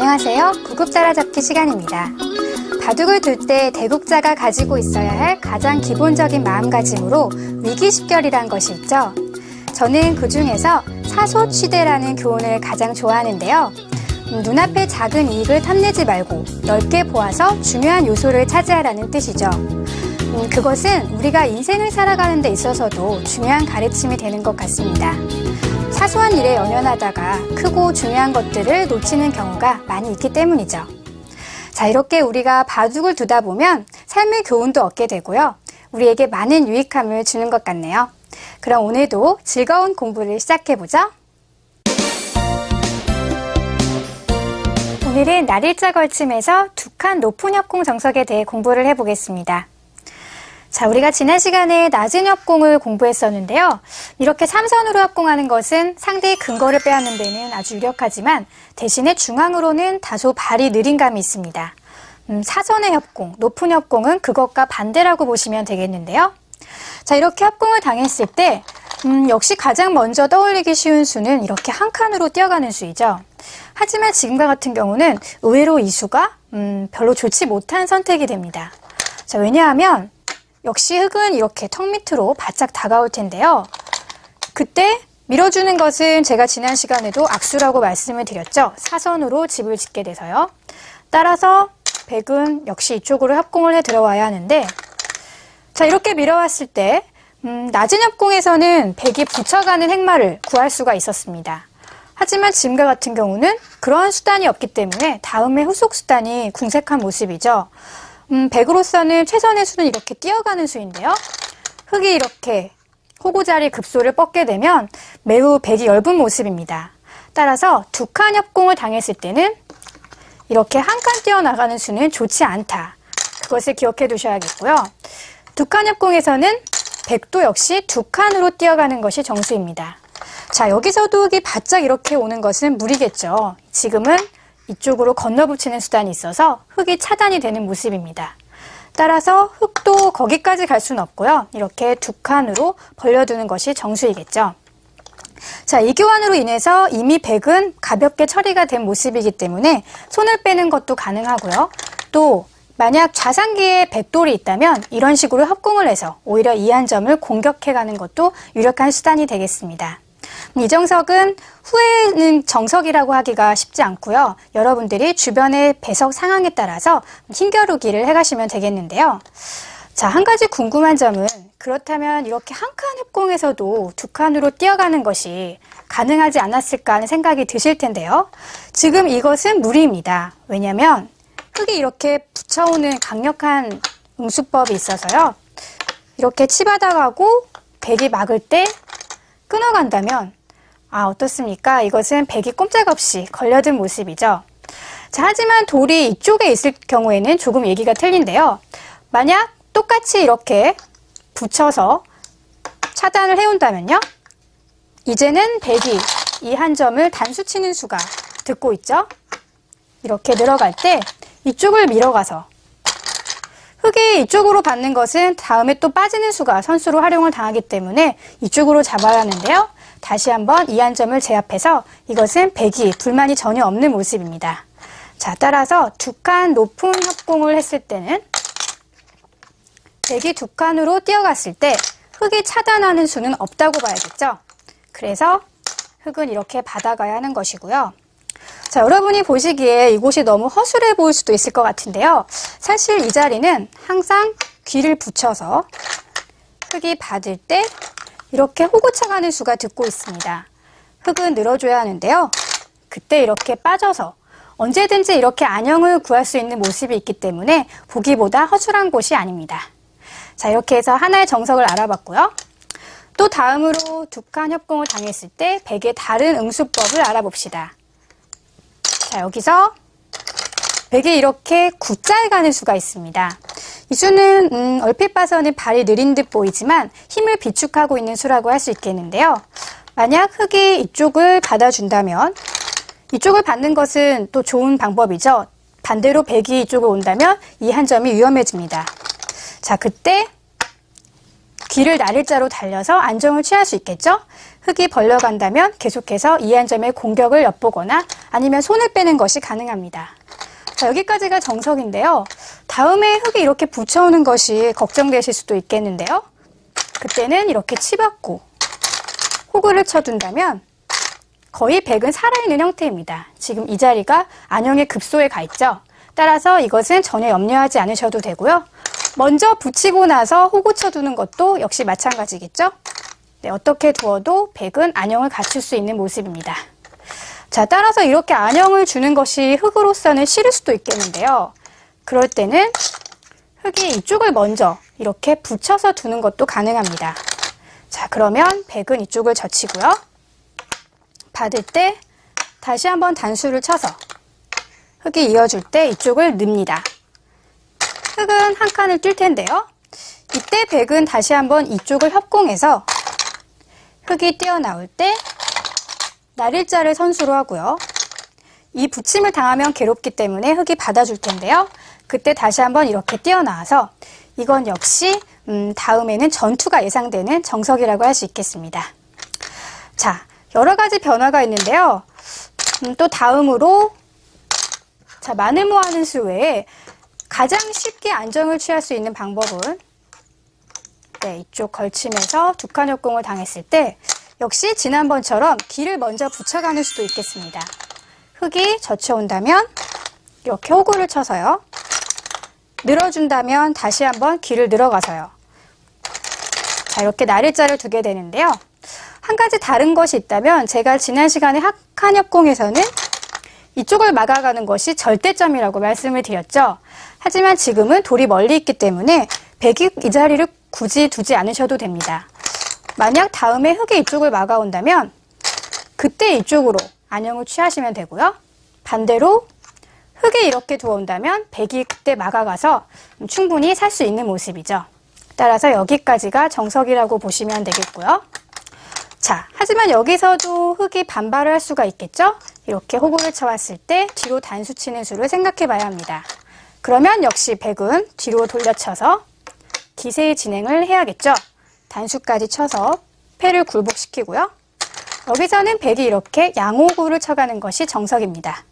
안녕하세요. 구급 따라잡기 시간입니다. 바둑을 둘 때 대국자가 가지고 있어야 할 가장 기본적인 마음가짐으로 위기식결이란 것이 있죠. 저는 그 중에서 사소취대라는 교훈을 가장 좋아하는데요. 눈앞의 작은 이익을 탐내지 말고 넓게 보아서 중요한 요소를 차지하라는 뜻이죠. 그것은 우리가 인생을 살아가는 데 있어서도 중요한 가르침이 되는 것 같습니다. 사소한 일에 연연하다가 크고 중요한 것들을 놓치는 경우가 많이 있기 때문이죠. 자, 이렇게 우리가 바둑을 두다 보면 삶의 교훈도 얻게 되고요. 우리에게 많은 유익함을 주는 것 같네요. 그럼 오늘도 즐거운 공부를 시작해보죠. 오늘은 날일자 걸침에서 두 칸 높은 협공 정석에 대해 공부를 해보겠습니다. 자, 우리가 지난 시간에 낮은 협공을 공부했었는데요. 이렇게 삼선으로 협공하는 것은 상대의 근거를 빼앗는 데는 아주 유력하지만 대신에 중앙으로는 다소 발이 느린 감이 있습니다. 사선의 협공, 높은 협공은 그것과 반대라고 보시면 되겠는데요. 자, 이렇게 협공을 당했을 때 역시 가장 먼저 떠올리기 쉬운 수는 이렇게 한 칸으로 뛰어가는 수이죠. 하지만 지금과 같은 경우는 의외로 이 수가 별로 좋지 못한 선택이 됩니다. 자, 왜냐하면 역시 흙은 이렇게 턱 밑으로 바짝 다가올 텐데요. 그때 밀어주는 것은 제가 지난 시간에도 악수라고 말씀을 드렸죠. 사선으로 집을 짓게 돼서요. 따라서 백은 역시 이쪽으로 협공을 해 들어와야 하는데, 자, 이렇게 밀어왔을 때 낮은 협공에서는 백이 붙여가는 행마를 구할 수가 있었습니다. 하지만 지금과 같은 경우는 그런 수단이 없기 때문에 다음에 후속 수단이 궁색한 모습이죠. 백으로서는 최선의 수는 이렇게 뛰어가는 수인데요. 흙이 이렇게 호구자리 급소를 뻗게 되면 매우 백이 엷은 모습입니다. 따라서 두 칸 협공을 당했을 때는 이렇게 한 칸 뛰어나가는 수는 좋지 않다. 그것을 기억해 두셔야겠고요. 두 칸 협공에서는 백도 역시 두 칸으로 뛰어가는 것이 정수입니다. 자, 여기서도 흙이 바짝 이렇게 오는 것은 무리겠죠. 지금은 이쪽으로 건너붙이는 수단이 있어서 흙이 차단이 되는 모습입니다. 따라서 흙도 거기까지 갈 수는 없고요. 이렇게 두 칸으로 벌려두는 것이 정수이겠죠. 자, 이 교환으로 인해서 이미 백은 가볍게 처리가 된 모습이기 때문에 손을 빼는 것도 가능하고요. 또 만약 좌상기에 백돌이 있다면 이런 식으로 협공을 해서 오히려 이 한 점을 공격해가는 것도 유력한 수단이 되겠습니다. 이 정석은 후에는 정석이라고 하기가 쉽지 않고요. 여러분들이 주변의 배석 상황에 따라서 힘겨루기를 해가시면 되겠는데요. 자, 한 가지 궁금한 점은 그렇다면 이렇게 한 칸 협공에서도 두 칸으로 뛰어가는 것이 가능하지 않았을까 하는 생각이 드실 텐데요. 지금 이것은 무리입니다. 왜냐하면 흙이 이렇게 붙여오는 강력한 응수법이 있어서요. 이렇게 치받아가고 백이 막을 때 끊어간다면 어떻습니까? 이것은 백이 꼼짝없이 걸려든 모습이죠. 자, 하지만 돌이 이쪽에 있을 경우에는 조금 얘기가 틀린데요. 만약 똑같이 이렇게 붙여서 차단을 해온다면요. 이제는 백이 이 한 점을 단수 치는 수가 듣고 있죠. 이렇게 늘어갈 때 이쪽을 밀어가서 흙이 이쪽으로 받는 것은 다음에 또 빠지는 수가 선수로 활용을 당하기 때문에 이쪽으로 잡아야 하는데요. 다시 한번 이 한 점을 제압해서 이것은 백이 불만이 전혀 없는 모습입니다. 자, 따라서 두 칸 높은 협공을 했을 때는 백이 두 칸으로 뛰어갔을 때 흙이 차단하는 수는 없다고 봐야겠죠. 그래서 흙은 이렇게 받아가야 하는 것이고요. 자, 여러분이 보시기에 이곳이 너무 허술해 보일 수도 있을 것 같은데요. 사실 이 자리는 항상 귀를 붙여서 흙이 받을 때 이렇게 호구쳐가는 수가 듣고 있습니다. 흙은 늘어줘야 하는데요. 그때 이렇게 빠져서 언제든지 이렇게 안형을 구할 수 있는 모습이 있기 때문에 보기보다 허술한 곳이 아닙니다. 자, 이렇게 해서 하나의 정석을 알아봤고요. 또 다음으로 두 칸 협공을 당했을 때 백의 다른 응수법을 알아봅시다. 자, 여기서 백이 이렇게 X자에 가는 수가 있습니다. 이 수는 얼핏 봐서는 발이 느린 듯 보이지만 힘을 비축하고 있는 수라고 할 수 있겠는데요. 만약 흙이 이쪽을 받아준다면 이쪽을 받는 것은 또 좋은 방법이죠. 반대로 백이 이쪽을 온다면 이 한 점이 위험해집니다. 자, 그때 귀를 날일자로 달려서 안정을 취할 수 있겠죠? 흙이 벌려간다면 계속해서 이 한 점에 공격을 엿보거나 아니면 손을 빼는 것이 가능합니다. 자, 여기까지가 정석인데요. 다음에 흙이 이렇게 붙여오는 것이 걱정되실 수도 있겠는데요. 그때는 이렇게 치받고 호구를 쳐둔다면 거의 백은 살아있는 형태입니다. 지금 이 자리가 안형의 급소에 가 있죠. 따라서 이것은 전혀 염려하지 않으셔도 되고요. 먼저 붙이고 나서 호구 쳐두는 것도 역시 마찬가지겠죠. 네, 어떻게 두어도 백은 안형을 갖출 수 있는 모습입니다. 자, 따라서 이렇게 안형을 주는 것이 흙으로서는 싫을 수도 있겠는데요. 그럴 때는 흙이 이쪽을 먼저 이렇게 붙여서 두는 것도 가능합니다. 자, 그러면 백은 이쪽을 젖히고요. 받을 때 다시 한번 단수를 쳐서 흙이 이어줄 때 이쪽을 넣습니다. 흙은 한 칸을 뛸 텐데요. 이때 백은 다시 한번 이쪽을 협공해서 흙이 뛰어나올 때 날일자를 선수로 하고요. 이 붙임을 당하면 괴롭기 때문에 흙이 받아줄 텐데요. 그때 다시 한번 이렇게 뛰어나와서 이건 역시 다음에는 전투가 예상되는 정석이라고 할 수 있겠습니다. 자, 여러 가지 변화가 있는데요. 또 다음으로 자, 마늘모하는 수 외에 가장 쉽게 안정을 취할 수 있는 방법은 네, 이쪽 걸치면서 두 칸 협공을 당했을 때 역시 지난번처럼 길을 먼저 붙여가는 수도 있겠습니다. 흙이 젖혀온다면 이렇게 호구를 쳐서요. 늘어준다면 다시 한번 길을 늘어가서요. 자, 이렇게 날일자를 두게 되는데요. 한 가지 다른 것이 있다면 제가 지난 시간에 한 협공에서는 이쪽을 막아가는 것이 절대점이라고 말씀을 드렸죠. 하지만 지금은 돌이 멀리 있기 때문에 백이 이 자리를 굳이 두지 않으셔도 됩니다. 만약 다음에 흙이 이쪽을 막아온다면 그때 이쪽으로 안형을 취하시면 되고요. 반대로 흙이 이렇게 두어온다면 백이 그때 막아가서 충분히 살 수 있는 모습이죠. 따라서 여기까지가 정석이라고 보시면 되겠고요. 자, 하지만 여기서도 흙이 반발을 할 수가 있겠죠? 이렇게 호구를 쳐왔을 때 뒤로 단수 치는 수를 생각해 봐야 합니다. 그러면 역시 백은 뒤로 돌려쳐서 기세의 진행을 해야겠죠? 단수까지 쳐서 패를 굴복시키고요. 여기서는 백이 이렇게 양호구를 쳐가는 것이 정석입니다.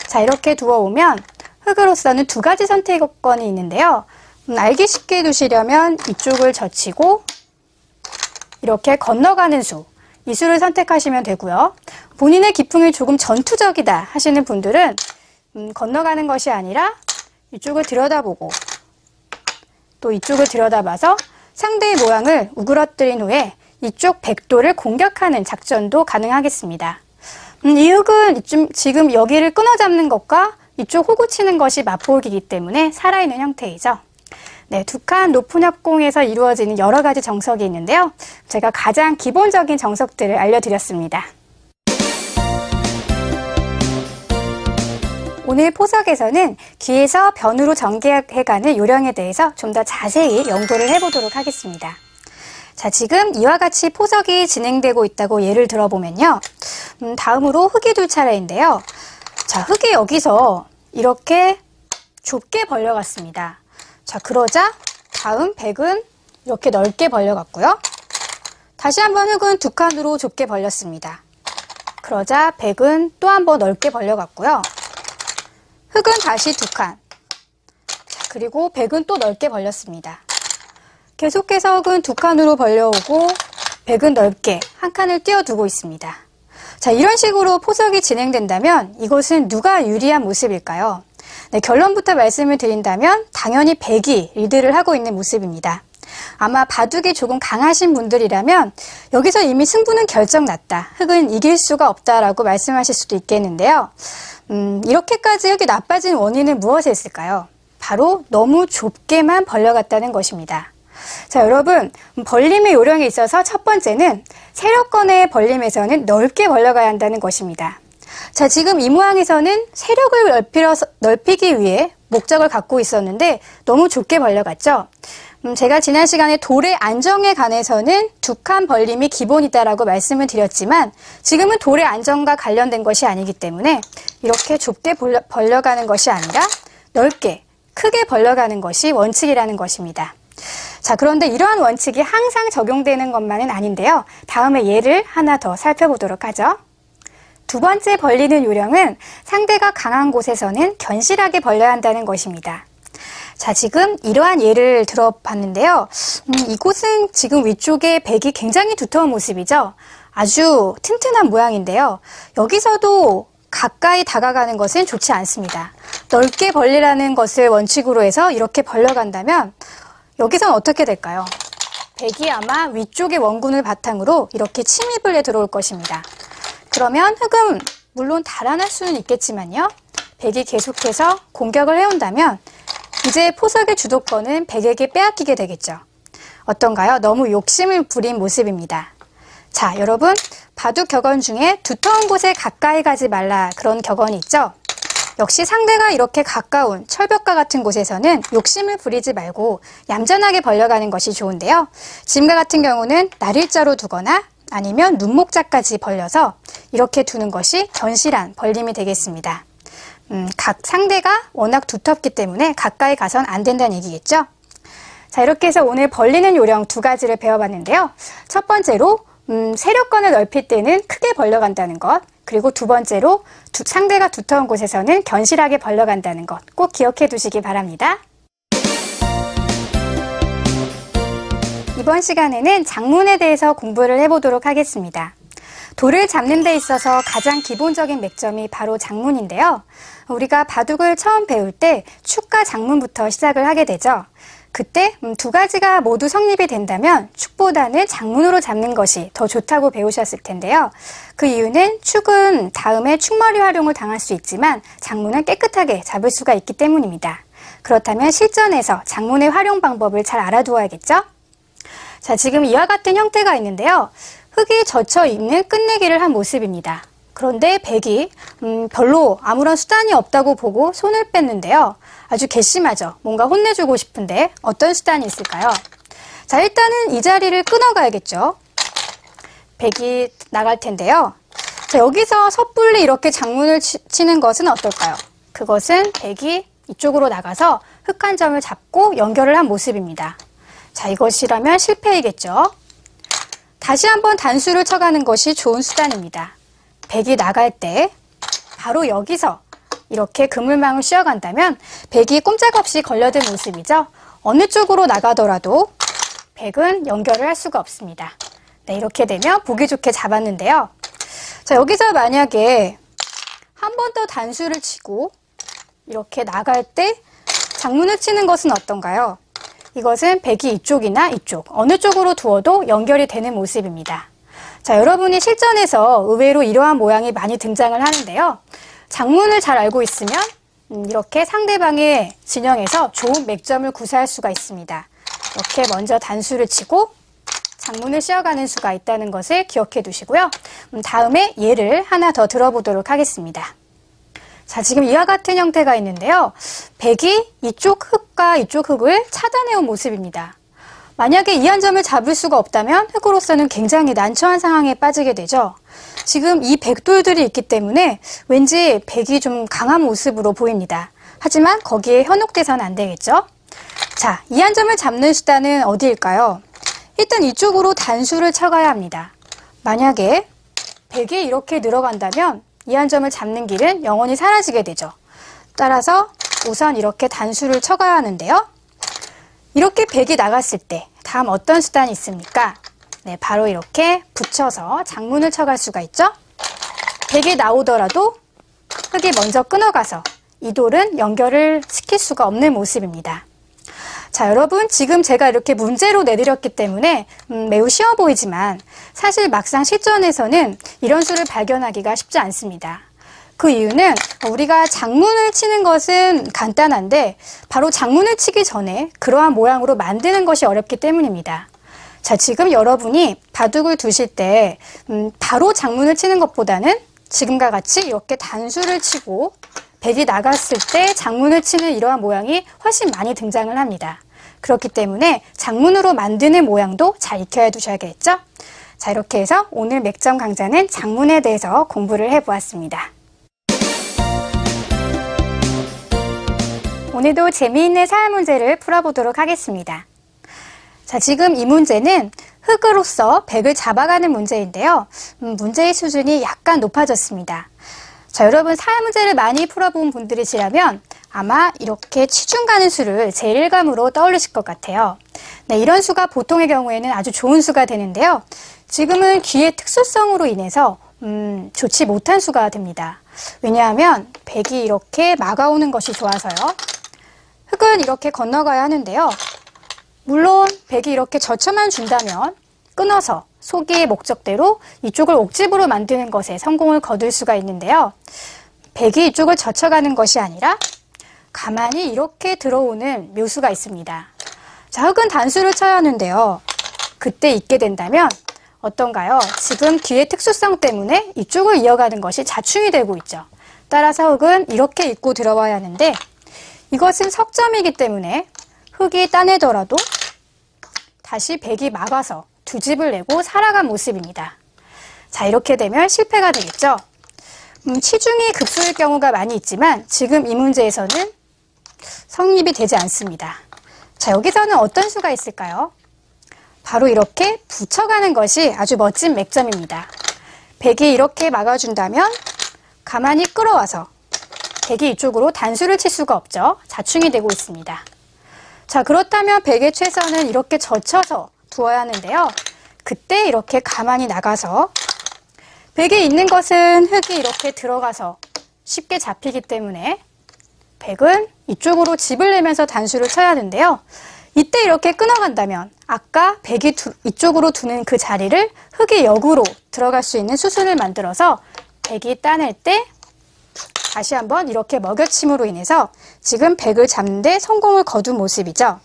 자, 이렇게 두어오면 흙으로서는 두 가지 선택권이 있는데요. 알기 쉽게 두시려면 이쪽을 젖히고 이렇게 건너가는 수, 이 수를 선택하시면 되고요. 본인의 기풍이 조금 전투적이다 하시는 분들은 건너가는 것이 아니라 이쪽을 들여다보고 또 이쪽을 들여다봐서 상대의 모양을 우그러뜨린 후에 이쪽 백도를 공격하는 작전도 가능하겠습니다. 이 흙은 지금 여기를 끊어잡는 것과 이쪽 호구 치는 것이 맞보기이기 때문에 살아있는 형태이죠. 네, 두 칸 높은 협공에서 이루어지는 여러 가지 정석이 있는데요. 제가 가장 기본적인 정석들을 알려드렸습니다. 오늘 포석에서는 귀에서 변으로 전개해가는 요령에 대해서 좀 더 자세히 연구를 해보도록 하겠습니다. 자, 지금 이와 같이 포석이 진행되고 있다고 예를 들어보면요. 다음으로 흙이 둘 차례인데요. 자, 흙이 여기서 이렇게 좁게 벌려갔습니다. 자, 그러자 다음 백은 이렇게 넓게 벌려갔고요. 다시 한번 흙은 두 칸으로 좁게 벌렸습니다. 그러자 백은 또 한 번 넓게 벌려갔고요. 흙은 다시 두 칸. 자, 그리고 백은 또 넓게 벌렸습니다. 계속해서 흙은 두 칸으로 벌려오고 백은 넓게 한 칸을 띄워두고 있습니다. 자, 이런 식으로 포석이 진행된다면 이것은 누가 유리한 모습일까요? 네, 결론부터 말씀을 드린다면 당연히 백이 리드를 하고 있는 모습입니다. 아마 바둑이 조금 강하신 분들이라면 여기서 이미 승부는 결정났다. 흙은 이길 수가 없다라고 말씀하실 수도 있겠는데요. 이렇게까지 흙이 나빠진 원인은 무엇에 있을까요? 바로 너무 좁게만 벌려갔다는 것입니다. 자, 여러분, 벌림의 요령에 있어서 첫 번째는 세력권의 벌림에서는 넓게 벌려가야 한다는 것입니다. 자, 지금 이 모양에서는 세력을 넓히기 위해 목적을 갖고 있었는데 너무 좁게 벌려갔죠. 제가 지난 시간에 돌의 안정에 관해서는 두 칸 벌림이 기본이다라고 말씀을 드렸지만 지금은 돌의 안정과 관련된 것이 아니기 때문에 이렇게 좁게 벌려가는 것이 아니라 넓게, 크게 벌려가는 것이 원칙이라는 것입니다. 자, 그런데 이러한 원칙이 항상 적용되는 것만은 아닌데요. 다음에 예를 하나 더 살펴보도록 하죠. 두 번째 벌리는 요령은 상대가 강한 곳에서는 견실하게 벌려야 한다는 것입니다. 자, 지금 이러한 예를 들어봤는데요. 이곳은 지금 위쪽에 백이 굉장히 두터운 모습이죠. 아주 튼튼한 모양인데요. 여기서도 가까이 다가가는 것은 좋지 않습니다. 넓게 벌리라는 것을 원칙으로 해서 이렇게 벌려간다면 여기서는 어떻게 될까요? 백이 아마 위쪽의 원군을 바탕으로 이렇게 침입을 해 들어올 것입니다. 그러면 흑은 물론 달아날 수는 있겠지만요. 백이 계속해서 공격을 해온다면 이제 포석의 주도권은 백에게 빼앗기게 되겠죠. 어떤가요? 너무 욕심을 부린 모습입니다. 자, 여러분, 바둑 격언 중에 두터운 곳에 가까이 가지 말라 그런 격언이 있죠. 역시 상대가 이렇게 가까운 철벽과 같은 곳에서는 욕심을 부리지 말고 얌전하게 벌려가는 것이 좋은데요. 지금과 같은 경우는 날일자로 두거나 아니면 눈목자까지 벌려서 이렇게 두는 것이 견실한 벌림이 되겠습니다. 각 상대가 워낙 두텁기 때문에 가까이 가선 안 된다는 얘기겠죠. 자, 이렇게 해서 오늘 벌리는 요령 두 가지를 배워봤는데요. 첫 번째로 세력권을 넓힐 때는 크게 벌려간다는 것, 그리고 두 번째로 상대가 두터운 곳에서는 견실하게 벌려간다는 것 꼭 기억해 두시기 바랍니다. 이번 시간에는 장문에 대해서 공부를 해보도록 하겠습니다. 돌을 잡는 데 있어서 가장 기본적인 맥점이 바로 장문인데요. 우리가 바둑을 처음 배울 때 축과 장문부터 시작을 하게 되죠. 그때 두 가지가 모두 성립이 된다면 축보다는 장문으로 잡는 것이 더 좋다고 배우셨을 텐데요. 그 이유는 축은 다음에 축머리 활용을 당할 수 있지만 장문은 깨끗하게 잡을 수가 있기 때문입니다. 그렇다면 실전에서 장문의 활용 방법을 잘 알아두어야겠죠? 자, 지금 이와 같은 형태가 있는데요. 흑이 젖혀 있는 끝내기를 한 모습입니다. 그런데 백이 별로 아무런 수단이 없다고 보고 손을 뺐는데요. 아주 괘씸하죠. 뭔가 혼내주고 싶은데 어떤 수단이 있을까요? 자, 일단은 이 자리를 끊어가야겠죠. 백이 나갈 텐데요. 자, 여기서 섣불리 이렇게 장문을 치는 것은 어떨까요? 그것은 백이 이쪽으로 나가서 흑 한 점을 잡고 연결을 한 모습입니다. 자, 이것이라면 실패이겠죠. 다시 한번 단수를 쳐가는 것이 좋은 수단입니다. 백이 나갈 때 바로 여기서 이렇게 그물망을 씌워간다면 백이 꼼짝없이 걸려든 모습이죠. 어느 쪽으로 나가더라도 백은 연결을 할 수가 없습니다. 네, 이렇게 되면 보기 좋게 잡았는데요. 자, 여기서 만약에 한 번 더 단수를 치고 이렇게 나갈 때 장문을 치는 것은 어떤가요? 이것은 백이 이쪽이나 이쪽, 어느 쪽으로 두어도 연결이 되는 모습입니다. 자, 여러분이 실전에서 의외로 이러한 모양이 많이 등장을 하는데요. 장문을 잘 알고 있으면 이렇게 상대방의 진영에서 좋은 맥점을 구사할 수가 있습니다. 이렇게 먼저 단수를 치고 장문을 씌워가는 수가 있다는 것을 기억해 두시고요. 다음에 예를 하나 더 들어보도록 하겠습니다. 자, 지금 이와 같은 형태가 있는데요. 백이 이쪽 흑과 이쪽 흑을 차단해온 모습입니다. 만약에 이 한 점을 잡을 수가 없다면 흑으로서는 굉장히 난처한 상황에 빠지게 되죠. 지금 이 백돌들이 있기 때문에 왠지 백이 좀 강한 모습으로 보입니다. 하지만 거기에 현혹돼서는 안 되겠죠. 자, 이 한 점을 잡는 수단은 어디일까요? 일단 이쪽으로 단수를 쳐가야 합니다. 만약에 백이 이렇게 늘어간다면 이 한 점을 잡는 길은 영원히 사라지게 되죠. 따라서 우선 이렇게 단수를 쳐가야 하는데요. 이렇게 백이 나갔을 때 다음 어떤 수단이 있습니까? 네, 바로 이렇게 붙여서 장문을 쳐갈 수가 있죠. 백이 나오더라도 흑이 먼저 끊어가서 이 돌은 연결을 시킬 수가 없는 모습입니다. 자, 여러분, 지금 제가 이렇게 문제로 내드렸기 때문에 매우 쉬워 보이지만 사실 막상 실전에서는 이런 수를 발견하기가 쉽지 않습니다. 그 이유는 우리가 장문을 치는 것은 간단한데 바로 장문을 치기 전에 그러한 모양으로 만드는 것이 어렵기 때문입니다. 자, 지금 여러분이 바둑을 두실 때 바로 장문을 치는 것보다는 지금과 같이 이렇게 단수를 치고 백이 나갔을 때 장문을 치는 이러한 모양이 훨씬 많이 등장을 합니다. 그렇기 때문에 장문으로 만드는 모양도 잘 익혀야 두셔야겠죠? 자, 이렇게 해서 오늘 맥점 강좌는 장문에 대해서 공부를 해보았습니다. 오늘도 재미있는 사회 문제를 풀어보도록 하겠습니다. 자, 지금 이 문제는 흙으로서 백을 잡아가는 문제인데요. 문제의 수준이 약간 높아졌습니다. 자, 여러분 사회 문제를 많이 풀어본 분들이시라면 아마 이렇게 치중 가는 수를 제1감으로 떠올리실 것 같아요. 네, 이런 수가 보통의 경우에는 아주 좋은 수가 되는데요. 지금은 귀의 특수성으로 인해서 좋지 못한 수가 됩니다. 왜냐하면 백이 이렇게 막아오는 것이 좋아서요. 흙은 이렇게 건너가야 하는데요. 물론 백이 이렇게 젖혀만 준다면 끊어서 소기의 목적대로 이쪽을 옥집으로 만드는 것에 성공을 거둘 수가 있는데요. 백이 이쪽을 젖혀가는 것이 아니라 가만히 이렇게 들어오는 묘수가 있습니다. 자, 흙은 단수를 쳐야 하는데요. 그때 있게 된다면 어떤가요? 지금 귀의 특수성 때문에 이쪽을 이어가는 것이 자충이 되고 있죠. 따라서 흙은 이렇게 잇고 들어와야 하는데 이것은 석점이기 때문에 흙이 따내더라도 다시 백이 막아서 두 집을 내고 살아간 모습입니다. 자, 이렇게 되면 실패가 되겠죠. 치중이 급소일 경우가 많이 있지만 지금 이 문제에서는 성립이 되지 않습니다. 자, 여기서는 어떤 수가 있을까요? 바로 이렇게 붙여가는 것이 아주 멋진 맥점입니다. 백이 이렇게 막아준다면 가만히 끌어와서 백이 이쪽으로 단수를 칠 수가 없죠. 자충이 되고 있습니다. 자, 그렇다면 백의 최선은 이렇게 젖혀서 두어야 하는데요. 그때 이렇게 가만히 나가서 백에 있는 것은 흙이 이렇게 들어가서 쉽게 잡히기 때문에 백은 이쪽으로 집을 내면서 단수를 쳐야 하는데요. 이때 이렇게 끊어간다면 아까 백이 이쪽으로 두는 그 자리를 흙이 역으로 들어갈 수 있는 수순을 만들어서 백이 따낼 때 다시 한번 이렇게 먹여침으로 인해서 지금 백을 잡는 데 성공을 거둔 모습이죠.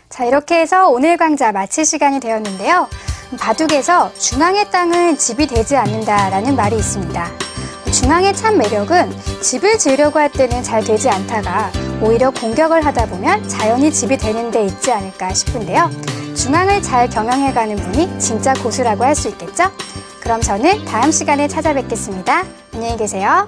자, 이렇게 해서 오늘 강좌 마칠 시간이 되었는데요. 바둑에서 중앙의 땅은 집이 되지 않는다라는 말이 있습니다. 중앙의 참 매력은 집을 지으려고 할 때는 잘 되지 않다가 오히려 공격을 하다 보면 자연히 집이 되는 데 있지 않을까 싶은데요. 중앙을 잘 경영해가는 분이 진짜 고수라고 할 수 있겠죠? 그럼 저는 다음 시간에 찾아뵙겠습니다. 안녕히 계세요.